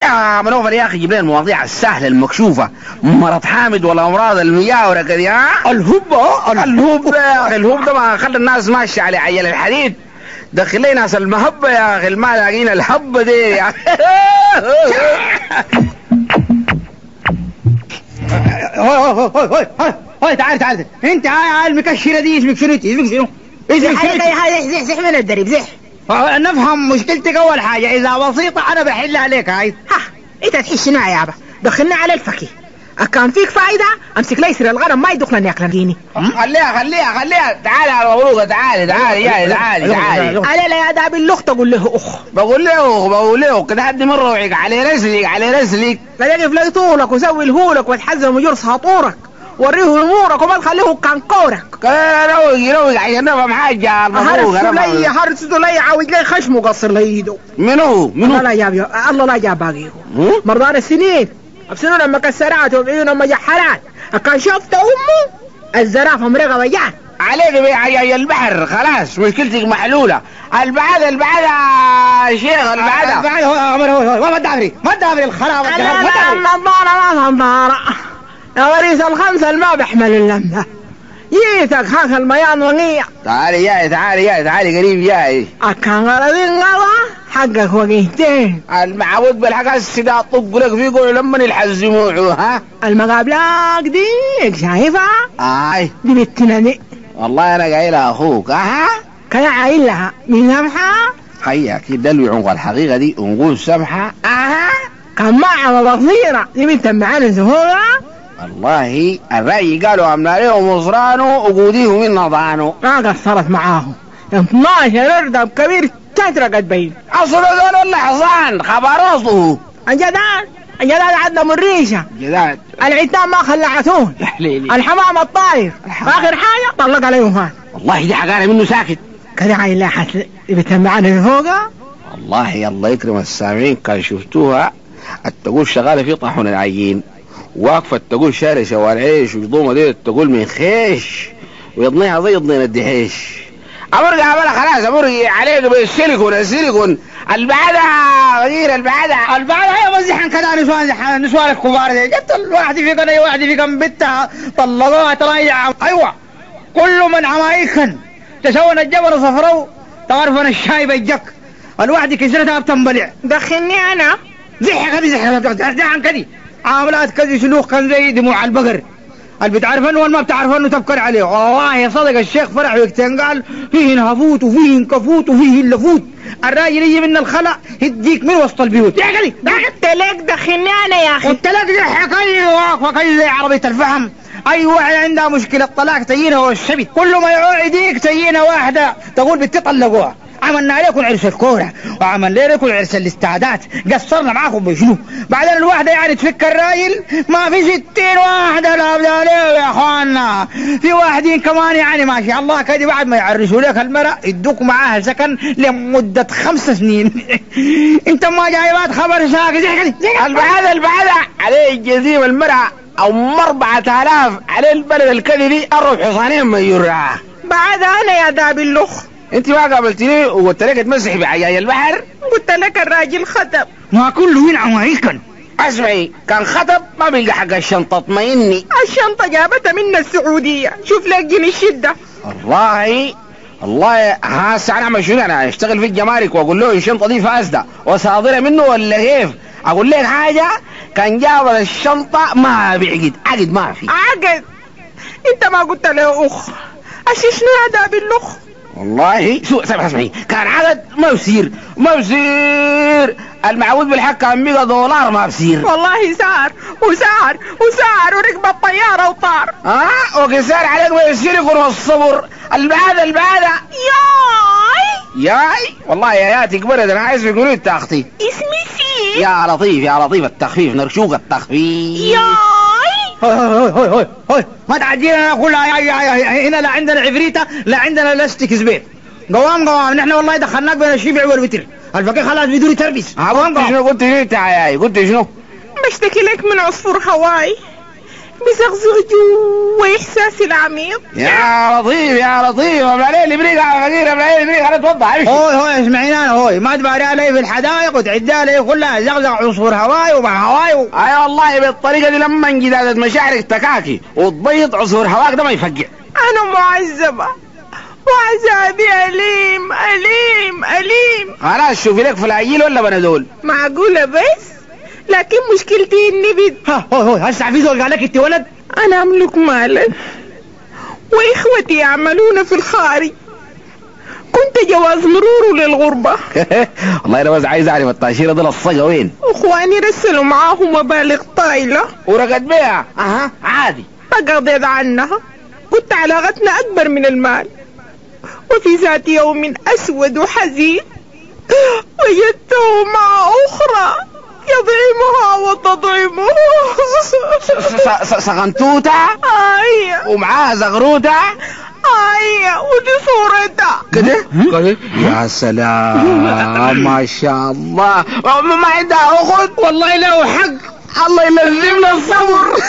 يا منوفر يا اخي جيب لنا المواضيع السهله المكشوفه، مرض حامد ولا امراض المياه كذي. ها الهب يا اخي، الهب ده ما خلى الناس ماشيه على عيال الحديد، دخل لي ناس المهبه يا اخي، ما لاقيين الهبه دي يا اخي. هاي تعال انت هاي المكشره دي اسمك شنو؟ زح من الدرب زح. نفهم مشكلتك. اول حاجه اذا بسيطه انا بحل عليك. هاي انت تحشنا يا ابا، دخلنا على الفكي. كان فيك فايده امسك لي يسر الغنم ما يدخلني ياكلني. خليها تعالي على مبروكه، تعالي تعالي علي يا داب اللخ تقول له اخ. بقول له كده حد مره وعيق على رسلك لا يقف لي طولك وسوي الهولك وتحزم ويرص هطورك وريه امورك وما تخليه كان قورك. روق عشان نفهم حاجه. هرسوا لي هرسوا لي عاوز لي خشم وقصر لي ايده. منو الله لا جاب باقيه مرضان السنين ابسنون اما كسرات وبعيون اما جحرات. كان شفت امه الزرافه مرقه ضيعت عليك يا البحر. خلاص مشكلتك محلوله. البعد يا شيخ، البعد ما الدابري الخراب. النظاره يا وريث الخمسه ما بيحمل اللمه. جيتك هاك الميان وغيع. تعالي قريب جاي. كان غرضين غلا حقك وقيتين. المعود بالحق السدا طق لك فيه يقولوا لما الحزموعو. ها المقابلة ديك شايفها؟ دي بنتنا دي والله انا قايلها اخوك. كان عايلها من سمحة. هيا اكيد دلوي عنق الحقيقة دي ونقول سمحة. كان معها بصيرة دي بنت معانا زهورة. والله الرأي قالوا عمنا لهم وصرانه وقوديهم من نضانه. ما قصرت معاهم 12 اردب كبير تترقت بين اصلا دول ولا حصان خبروطه. الجداد عدنا من ريشة. جداد العتام ما خلعتون. الحمام الطاير اخر حاجة طلق عليهم هاد. والله دي حقانة منه ساكت كده عايل لاحت بتمعنا في فوقها. والله الله يكرم السامعين كان شفتوها التقول شغالة في طاحون العجين، واقفة تقول شارع شوارعيش وجضومة دي تقول من خيش ويضنيها زي ضنين الدحيش. امرقى عملها خلاص، امرقى عليك بالسيليكون البعدة غير البعدة هي مزحن كذا نسوان الكبار دي. جبت الواحد فيكم اي واحد فيكم بنتها طلقوها تراجع. ايوه كل من عمايكن تسوون الجبر صفرو تعرفون الشاي بيجك الواحد كسرتها بتنبلع. دخلني انا زحن كذي عاملات كذي شلوخ كان زي دموع البقر. اللي بتعرفنه ولا ما بتعرفنه تفكر عليه. والله صدق الشيخ فرح وقتين قال فيه نهفوت وفيه نكفوت وفيه اللفوت. الراجل يجي من الخلا يديك من وسط البيوت. يا قلي التلاك دخلني انا يا اخي. والتلاك دي حكايه واقفه كي زي عربيه الفهم. اي واحد عندها مشكله طلاق تجينا والشبت كل ما يعوع يديك تجينا واحده تقول بتطلقوها. عملنا عليكم عرس الكوره وعملنا لكم عرس الاستعداد، قصرنا معاكم بشنو؟ بعدين الواحده يعني تفك الراجل ما في 60 واحده لا يا اخوانا. في واحدين كمان يعني ما شاء الله كده بعد ما يعرسوا لك المرأة يدوك معاها سكن لمده 5 سنين. انت ما جايبات خبر ساكت. البعدة عليه الجزيم المرأة او 4000 عليه البلد الكذبي اروح حصانين ما يرعاه. بعد انا يا داب اللخ. انت ما قابلتني وقلت لك تمسحي بعياي البحر؟ قلت لك الراجل خطب. ما كله وين عمايكن. اسمعي كان خطب ما بيلقى حق الشنطة اطمئني. الشنطة جابتها من السعودية. شوف لك جني الشدة. والله هسه انا اعمل شنو؟ انا اشتغل في الجمارك واقول له الشنطة دي فاسدة وصادرة منه ولا كيف؟ اقول لك حاجة كان جاب الشنطة ما بيعقد عقد ما في عقد. انت ما قلت له اخ شنو هذا باللخ؟ والله اسمعي كان عدد ما بصير المعود بالحق كان $100 ما بصير. والله سار وركب الطيارة وطار. وكسار عليك ما يصير يكون الصبر. البعادة ياي والله ياتي كبرت. انا عايز يقولوا التخفيف. اسمي سي يا لطيف التخفيف نرشوق التخفيف. هوي ما تعجينا نقول هنا لا عندنا عفريته لا عندنا لاستيك زبيب. قوام نحن والله دخلناك بين الشيبع والوتر. الفقيه خلاص بدون يتربس. قلت شنو؟ قلت شنو؟ بشتكي لك من عصفور هواي بزغزغ جوا إحساسي العميق. يا لطيف يا لطيف، ابلعلي الابريق على فقير، ابلعلي الابريق على توضح. هوي اسمعيني انا هوي، ما تباري علي في الحدائق وتعدها لي كلها زغزغ عصفور هواي ومع هواي اي والله بالطريقه دي لما انجدادت مشاعرك تكاكي وتبيض عصفور هواك ده ما يفقع. أنا معذبة وعذابي أليم أليم أليم. خلاص شوفي لك في العيل ولا بنادول؟ معقولة بس، لكن مشكلتي إني هوي هسه في زول قال لك انت ولد؟ أنا أملك مالا وإخوتي يعملون في الخارج، كنت جواز مرور للغربة. والله انا بس عايز اعرف التاشيره دي لصقه وين؟ اخواني رسلوا معاهم مبالغ طايلة ورقد بيها. عادي. تقضيت عنها، كنت علاقتنا اكبر من المال. وفي ذات يوم اسود وحزين وجدته مع اخرى يضعمها وتضعمه. سغنتوتا؟ ايوه. ومعاها زغروتا؟ ايوه، ودي صورتها كده. يا سلام ما شاء الله. ما عندها اخت؟ والله له حق. الله يلزمنا الصبر.